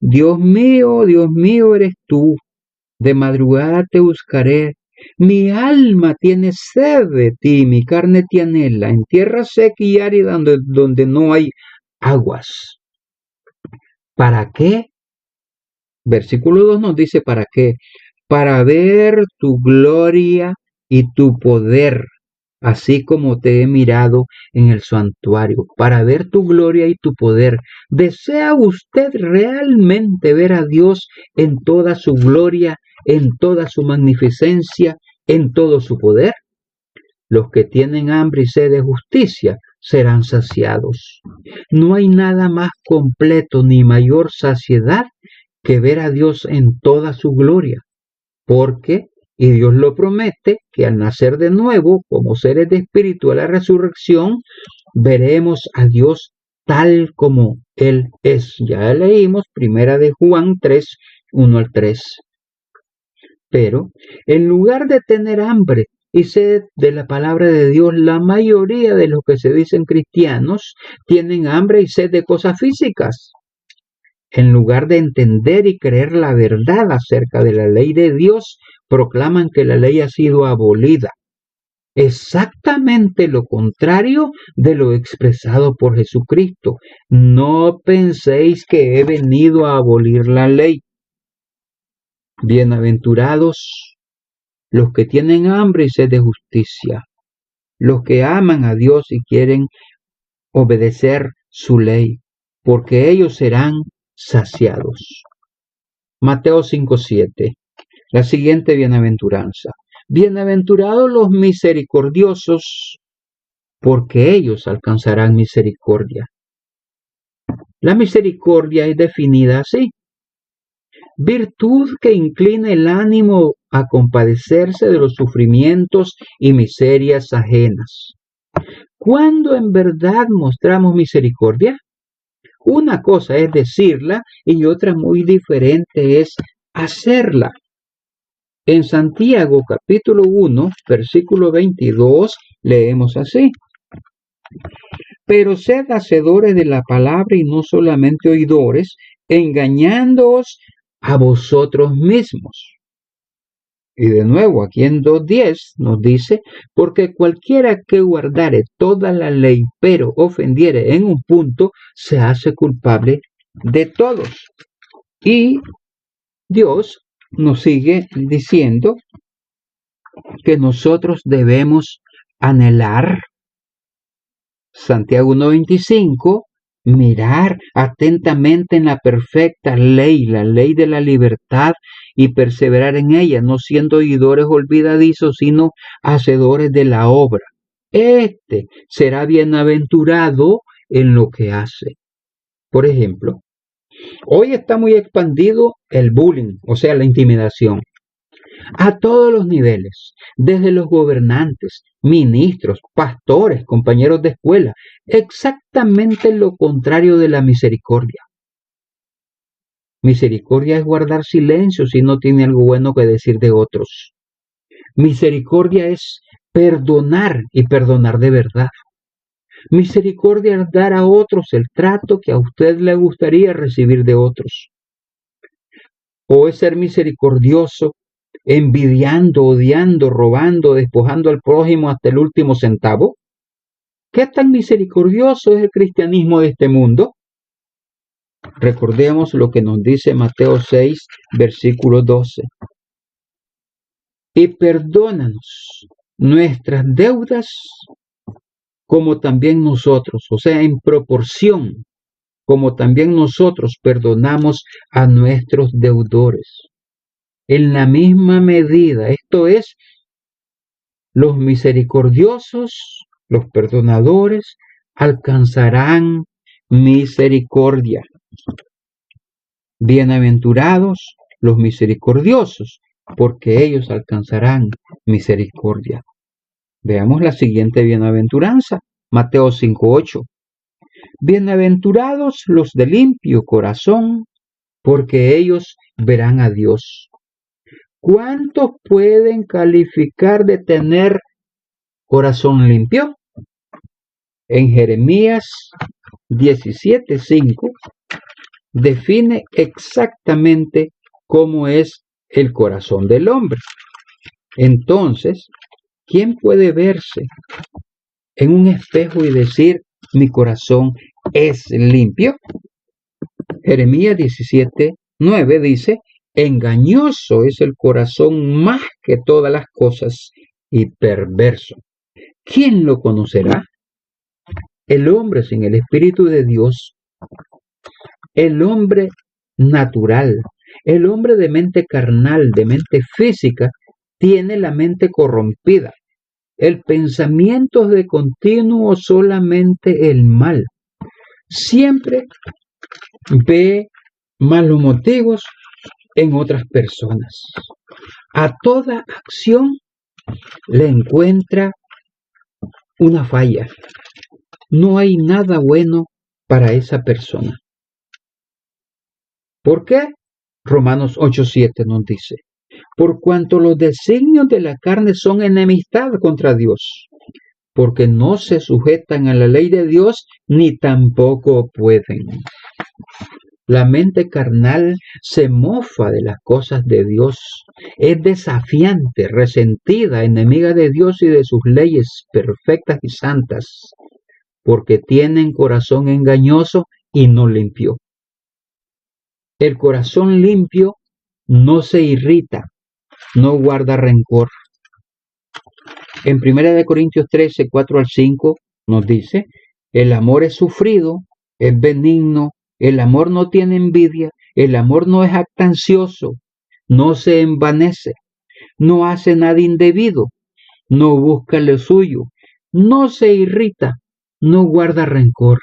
Dios mío eres tú, de madrugada te buscaré. Mi alma tiene sed de ti, mi carne te anhela, en tierra seca y árida donde no hay aguas. ¿Para qué? Versículo 2 nos dice ¿para qué? Para ver tu gloria y tu poder, así como te he mirado en el santuario, para ver tu gloria y tu poder. ¿Desea usted realmente ver a Dios en toda su gloria, en toda su magnificencia, en todo su poder? Los que tienen hambre y sed de justicia serán saciados. No hay nada más completo ni mayor saciedad que ver a Dios en toda su gloria, porque, y Dios lo promete, que al nacer de nuevo, como seres de espíritu a la resurrección, veremos a Dios tal como Él es. Ya leímos 1 de Juan 3:1-3. Pero, en lugar de tener hambre y sed de la palabra de Dios, la mayoría de los que se dicen cristianos tienen hambre y sed de cosas físicas. En lugar de entender y creer la verdad acerca de la ley de Dios, proclaman que la ley ha sido abolida. Exactamente lo contrario de lo expresado por Jesucristo. No penséis que he venido a abolir la ley. Bienaventurados los que tienen hambre y sed de justicia, los que aman a Dios y quieren obedecer su ley, porque ellos serán saciados. Mateo 5:7. La siguiente bienaventuranza. Bienaventurados los misericordiosos, porque ellos alcanzarán misericordia. La misericordia es definida así: virtud que inclina el ánimo a compadecerse de los sufrimientos y miserias ajenas. ¿Cuándo en verdad mostramos misericordia? Una cosa es decirla y otra muy diferente es hacerla. En Santiago capítulo 1, versículo 22, leemos así: pero sed hacedores de la palabra y no solamente oidores, engañándoos a vosotros mismos. Y de nuevo, aquí en 2:10 nos dice, porque cualquiera que guardare toda la ley, pero ofendiere en un punto, se hace culpable de todos. Y Dios nos sigue diciendo que nosotros debemos anhelar, Santiago 1:25, mirar atentamente en la perfecta ley, la ley de la libertad, y perseverar en ella, no siendo oidores olvidadizos, sino hacedores de la obra. Este será bienaventurado en lo que hace. Por ejemplo, hoy está muy expandido el bullying, o sea, la intimidación, a todos los niveles, desde los gobernantes, ministros, pastores, compañeros de escuela, exactamente lo contrario de la misericordia. Misericordia es guardar silencio si no tiene algo bueno que decir de otros. Misericordia es perdonar y perdonar de verdad. Misericordia es dar a otros el trato que a usted le gustaría recibir de otros. O es ser misericordioso envidiando, odiando, robando, despojando al prójimo hasta el último centavo. ¿Qué tan misericordioso es el cristianismo de este mundo? Recordemos lo que nos dice Mateo 6, versículo 12. Y perdónanos nuestras deudas como también nosotros, o sea, en proporción, como también nosotros perdonamos a nuestros deudores. En la misma medida, esto es, los misericordiosos, los perdonadores, alcanzarán misericordia. Bienaventurados los misericordiosos, porque ellos alcanzarán misericordia. Veamos la siguiente bienaventuranza, Mateo 5:8. Bienaventurados los de limpio corazón, porque ellos verán a Dios. ¿Cuántos pueden calificar de tener corazón limpio? En Jeremías 17:5 define exactamente cómo es el corazón del hombre. Entonces, ¿quién puede verse en un espejo y decir, mi corazón es limpio? Jeremías 17:9 dice, engañoso es el corazón más que todas las cosas y perverso. ¿Quién lo conocerá? El hombre sin el Espíritu de Dios, el hombre natural, el hombre de mente carnal, de mente física, tiene la mente corrompida. El pensamiento es de continuo solamente el mal. Siempre ve malos motivos en otras personas. A toda acción le encuentra una falla. No hay nada bueno para esa persona. ¿Por qué? Romanos 8:7 nos dice, por cuanto los designios de la carne son enemistad contra Dios, porque no se sujetan a la ley de Dios, ni tampoco pueden. La mente carnal se mofa de las cosas de Dios, es desafiante, resentida, enemiga de Dios y de sus leyes perfectas y santas, porque tienen corazón engañoso y no limpio. El corazón limpio no se irrita, no guarda rencor. En 1 Corintios 13, 4-5 nos dice, el amor es sufrido, es benigno, el amor no tiene envidia, el amor no es jactancioso, no se envanece, no hace nada indebido, no busca lo suyo, no se irrita, no guarda rencor.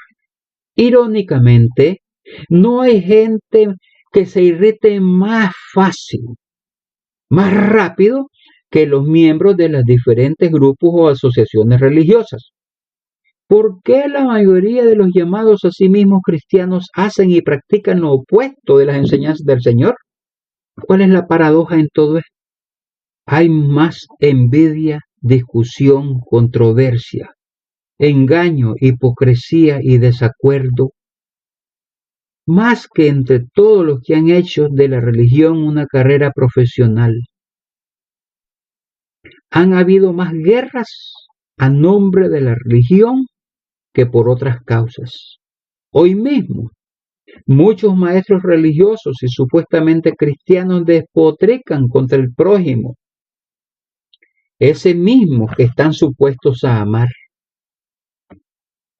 Irónicamente, no hay gente que se irrite más fácil, más rápido que los miembros de los diferentes grupos o asociaciones religiosas. ¿Por qué la mayoría de los llamados a sí mismos cristianos hacen y practican lo opuesto de las enseñanzas del Señor? ¿Cuál es la paradoja en todo esto? Hay más envidia, discusión, controversia, engaño, hipocresía y desacuerdo, más que entre todos los que han hecho de la religión una carrera profesional. Han habido más guerras a nombre de la religión que por otras causas. Hoy mismo, muchos maestros religiosos y supuestamente cristianos despotrican contra el prójimo, ese mismo que están supuestos a amar.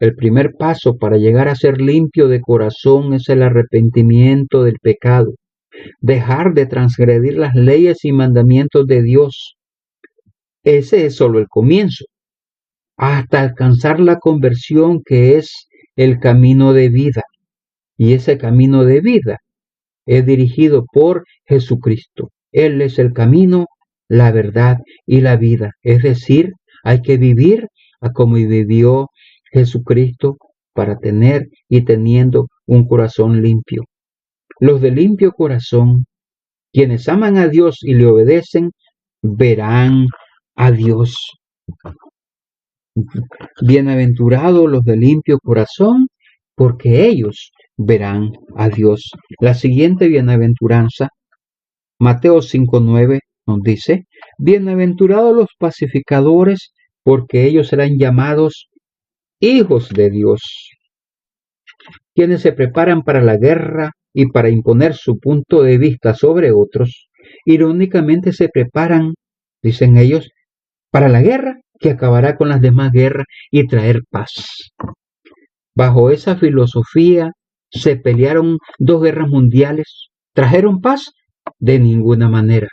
El primer paso para llegar a ser limpio de corazón es el arrepentimiento del pecado, dejar de transgredir las leyes y mandamientos de Dios. Ese es solo el comienzo, hasta alcanzar la conversión, que es el camino de vida. Y ese camino de vida es dirigido por Jesucristo. Él es el camino, la verdad y la vida. Es decir, hay que vivir a como vivió Jesucristo para tener y teniendo un corazón limpio. Los de limpio corazón, quienes aman a Dios y le obedecen, verán a Dios. Bienaventurados los de limpio corazón, porque ellos verán a Dios. La siguiente bienaventuranza, Mateo 5:9 nos dice, bienaventurados los pacificadores, porque ellos serán llamados hijos de Dios. Quienes se preparan para la guerra y para imponer su punto de vista sobre otros, irónicamente se preparan, dicen ellos, para la guerra que acabará con las demás guerras y traer paz. Bajo esa filosofía se pelearon 2 guerras mundiales. ¿Trajeron paz? De ninguna manera.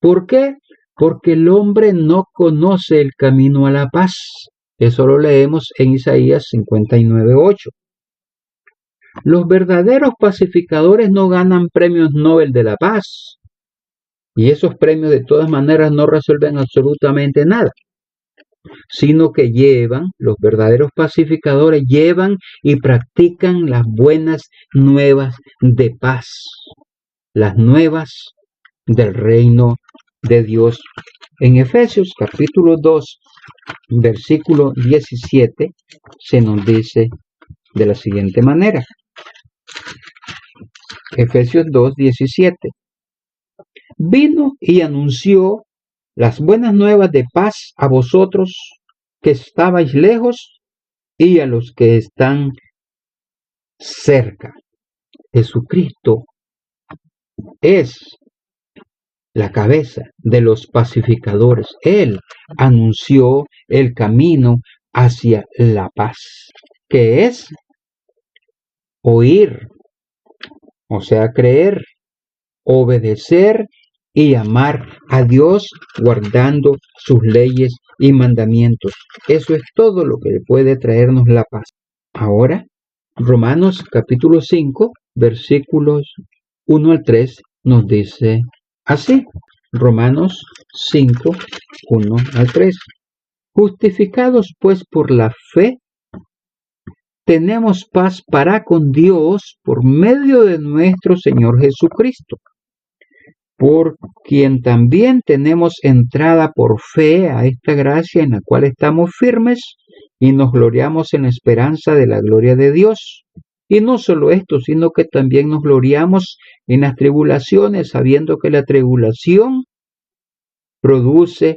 ¿Por qué? Porque el hombre no conoce el camino a la paz. Eso lo leemos en Isaías 59:8. Los verdaderos pacificadores no ganan premios Nobel de la paz. Y esos premios de todas maneras no resuelven absolutamente nada, sino que los verdaderos pacificadores llevan y practican las buenas nuevas de paz, las nuevas del reino de Dios. En Efesios capítulo 2, versículo 17, se nos dice de la siguiente manera. Efesios 2, 17. Vino y anunció las buenas nuevas de paz a vosotros que estabais lejos y a los que están cerca. Jesucristo es la cabeza de los pacificadores. Él anunció el camino hacia la paz, que es oír, o sea, creer, obedecer y amar a Dios guardando sus leyes y mandamientos. Eso es todo lo que puede traernos la paz. Ahora, Romanos capítulo 5, versículos 1 al 3 nos dice así. Romanos 5, 1 al 3. Justificados pues por la fe, tenemos paz para con Dios por medio de nuestro Señor Jesucristo, por quien también tenemos entrada por fe a esta gracia en la cual estamos firmes y nos gloriamos en la esperanza de la gloria de Dios. Y no solo esto, sino que también nos gloriamos en las tribulaciones, sabiendo que la tribulación produce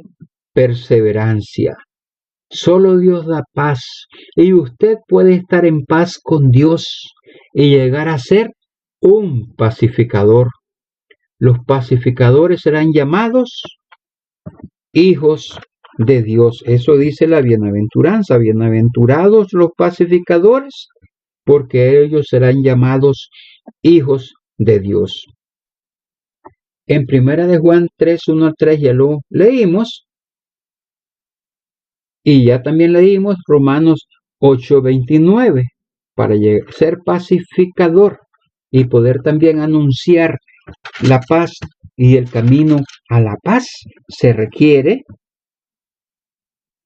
perseverancia. Solo Dios da paz y usted puede estar en paz con Dios y llegar a ser un pacificador. Los pacificadores serán llamados hijos de Dios. Eso dice la bienaventuranza. Bienaventurados los pacificadores, porque ellos serán llamados hijos de Dios. En 1 de Juan 3, 1 al 3 ya lo leímos. Y ya también leímos Romanos 8, 29. Para ser pacificador y poder también anunciar la paz y el camino a la paz, se requiere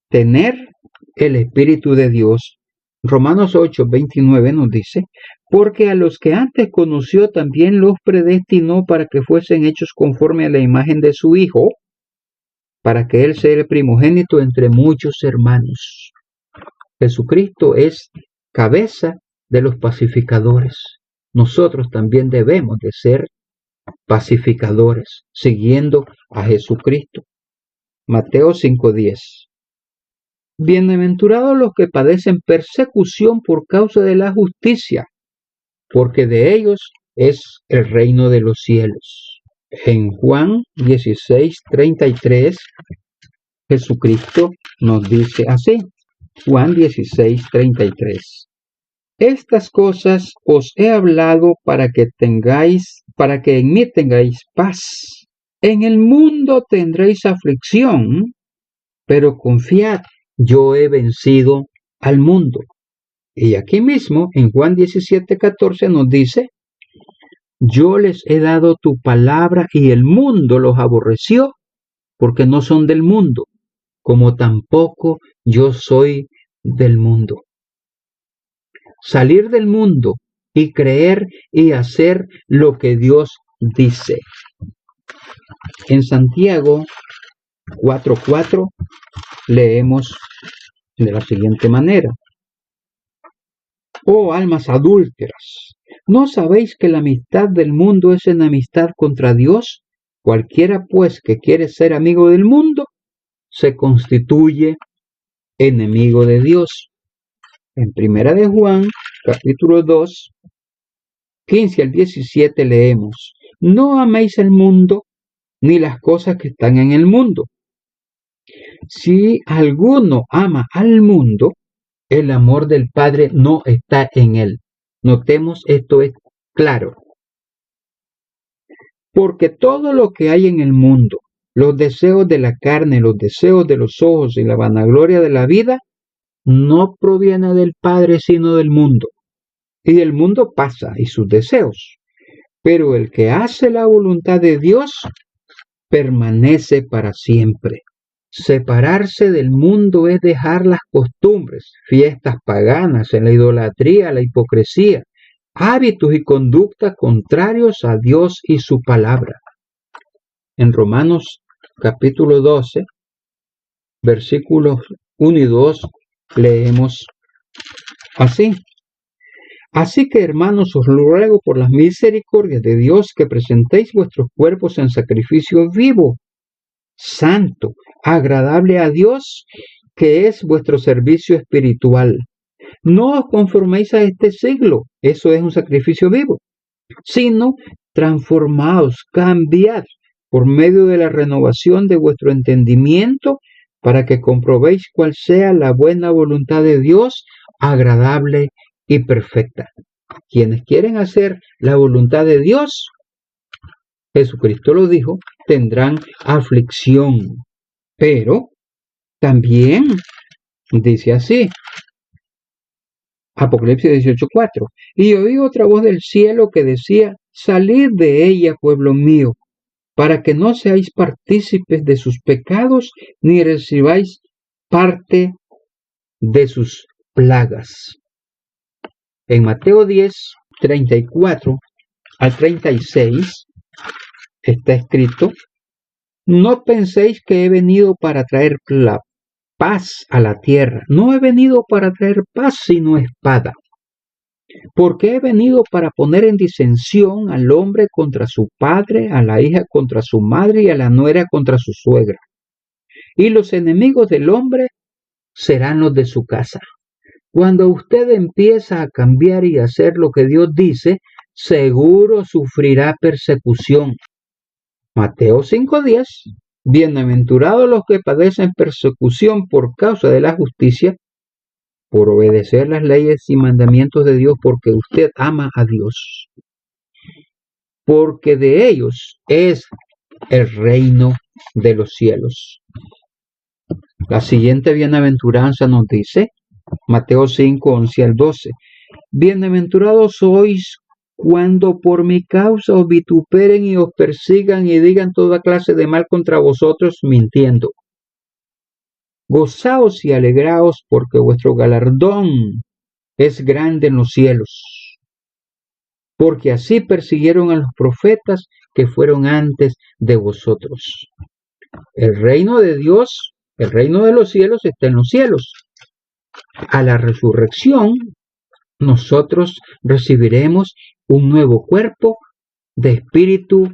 tener el Espíritu de Dios. Romanos 8, 29 nos dice, porque a los que antes conoció también los predestinó para que fuesen hechos conforme a la imagen de su Hijo, para que Él sea el primogénito entre muchos hermanos. Jesucristo es cabeza de los pacificadores. Nosotros también debemos de ser pacificadores, siguiendo a Jesucristo. Mateo 5:10. Bienaventurados los que padecen persecución por causa de la justicia, porque de ellos es el reino de los cielos. En Juan 16:33, Jesucristo nos dice así. Juan 16:33. Estas cosas os he hablado para que en mí tengáis paz. En el mundo tendréis aflicción, pero confiad, yo he vencido al mundo. Y aquí mismo, en Juan 17:14 nos dice, yo les he dado tu palabra y el mundo los aborreció, porque no son del mundo, como tampoco yo soy del mundo. Salir del mundo y creer y hacer lo que Dios dice. En Santiago 4:4 leemos de la siguiente manera. Oh almas adúlteras, ¿no sabéis que la amistad del mundo es enemistad contra Dios? Cualquiera pues que quiere ser amigo del mundo, se constituye enemigo de Dios. En 1 de Juan, capítulo 2, 15 al 17 leemos, no améis el mundo, ni las cosas que están en el mundo. Si alguno ama al mundo, el amor del Padre no está en él. Notemos, esto es claro. Porque todo lo que hay en el mundo, los deseos de la carne, los deseos de los ojos y la vanagloria de la vida, no proviene del Padre, sino del mundo. y el mundo pasa y sus deseos, pero el que hace la voluntad de Dios permanece para siempre. Separarse del mundo es dejar las costumbres, fiestas paganas, en la idolatría, la hipocresía, hábitos y conductas contrarios a Dios y su palabra. En Romanos capítulo 12, versículos 1 y 2, leemos así: Así que, hermanos, os ruego por las misericordias de Dios que presentéis vuestros cuerpos en sacrificio vivo, santo, agradable a Dios, que es vuestro servicio espiritual. No os conforméis a este siglo, eso es un sacrificio vivo, sino transformaos, cambiad por medio de la renovación de vuestro entendimiento, para que comprobéis cuál sea la buena voluntad de Dios, agradable y perfecta. Quienes quieren hacer la voluntad de Dios, Jesucristo lo dijo, tendrán aflicción. Pero también dice así, Apocalipsis 18:4, y oí otra voz del cielo que decía: salid de ella, pueblo mío, para que no seáis partícipes de sus pecados, ni recibáis parte de sus plagas. En Mateo 10:34 al 36 está escrito: no penséis que he venido para traer la paz a la tierra. No he venido para traer paz, sino espada. Porque he venido para poner en disensión al hombre contra su padre, a la hija contra su madre y a la nuera contra su suegra. Y los enemigos del hombre serán los de su casa. Cuando usted empieza a cambiar y a hacer lo que Dios dice, seguro sufrirá persecución. Mateo 5:10. Bienaventurados los que padecen persecución por causa de la justicia, por obedecer las leyes y mandamientos de Dios, porque usted ama a Dios. Porque de ellos es el reino de los cielos. La siguiente bienaventuranza nos dice, Mateo 5:11 al 12. Bienaventurados sois cuando por mi causa os vituperen y os persigan y digan toda clase de mal contra vosotros mintiendo. Gozaos y alegraos, porque vuestro galardón es grande en los cielos. Porque así persiguieron a los profetas que fueron antes de vosotros. El reino de Dios, el reino de los cielos está en los cielos. A la resurrección, nosotros recibiremos un nuevo cuerpo de espíritu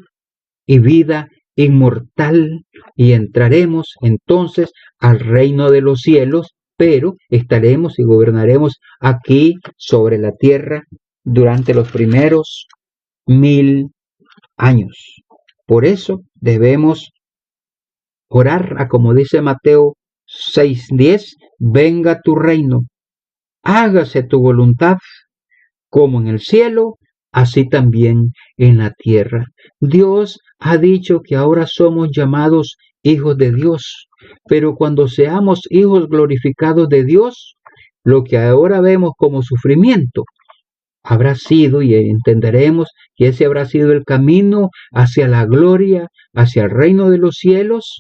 y vida inmortal y entraremos entonces al reino de los cielos, pero estaremos y gobernaremos aquí sobre la tierra durante los primeros 1000 años. Por eso debemos orar, como dice Mateo 6:10, venga tu reino, hágase tu voluntad, como en el cielo, así también en la tierra. Dios ha dicho que ahora somos llamados hijos de Dios, pero cuando seamos hijos glorificados de Dios, lo que ahora vemos como sufrimiento habrá sido, y entenderemos que ese habrá sido el camino hacia la gloria, hacia el reino de los cielos,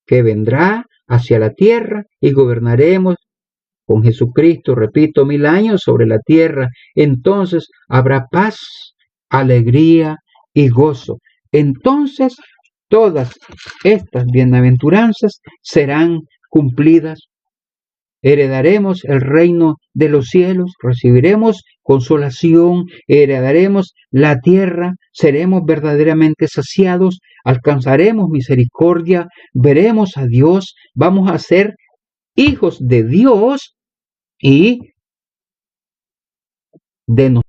que vendrá hacia la tierra y gobernaremos con Jesucristo, repito, 1000 años sobre la tierra. Entonces habrá paz, alegría y gozo. Entonces todas estas bienaventuranzas serán cumplidas. Heredaremos el reino de los cielos, recibiremos consolación, heredaremos la tierra, seremos verdaderamente saciados, alcanzaremos misericordia, veremos a Dios, vamos a ser hijos de Dios y de nosotros.